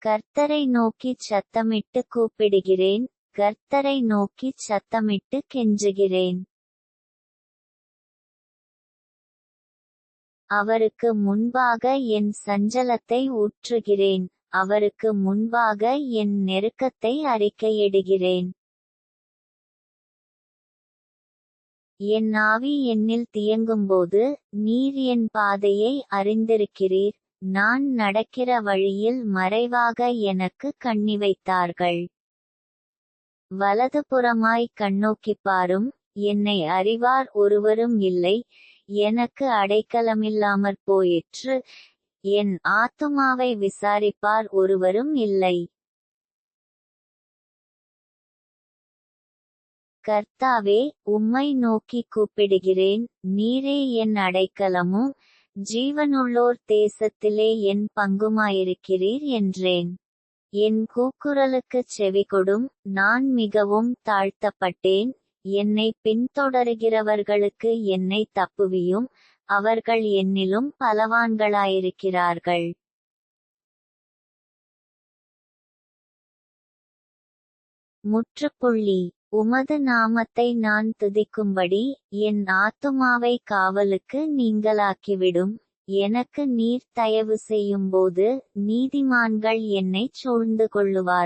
கர்த்தரை நோக்கிச் சத்தமிட்டு கூப்பிடுகிறேன், கர்த்தரை நோக்கிச் சத்தமிட்டு கெஞ்சுகிறேன். அவருக்கு முன்பாக என் சஞ்சலத்தை ஊற்றுகிறேன், அவருக்கு முன்பாக என் நெருக்கத்தை அறிக்கையிடுகிறேன். என் ஆவி என்னில் தியங்கும்போது, நீர் என் பாதையை அறிந்திருக்கிறீர். நான் நடக்கிற வழியில் மறைவாக எனக்கு கண்ணிவைத்தார்கள். வலதுபுறமாய் கண்ணோக்கிப் பாரும், என்னை அறிவார் ஒருவரும் இல்லை. எனக்கு அடைக்கலமில்லாமற் போயிற்று, என் ஆத்துமாவை விசாரிப்பார் ஒருவரும் இல்லை. கர்த்தாவே, உம்மை நோக்கிக் கூப்பிடுகிறேன், நீரே என் அடைக்கலமும் ஜீவனுள்ளோர் தேசத்திலே என் பங்குமாயிருக்கிறீர் என்றேன். என் கூக்குரலுக்குச் செவிகொடும், நான் மிகவும் தாழ்த்தப்பட்டேன். என்னை பின்தொடருகிறவர்களுக்கு என்னை தப்புவியும், அவர்கள் என்னிலும் பலவான்களாயிருக்கிறார்கள். முற்றுப்புள்ளி. உமது நாமத்தை நான் துதிக்கும்படி, என் ஆத்துமாவை காவலுக்கு நீங்கலாக்கிவிடும். எனக்கு நீர் தயவு செய்யும்போது, நீதிமான்கள் என்னைச் சூழ்ந்து கொள்ளுவார்கள்.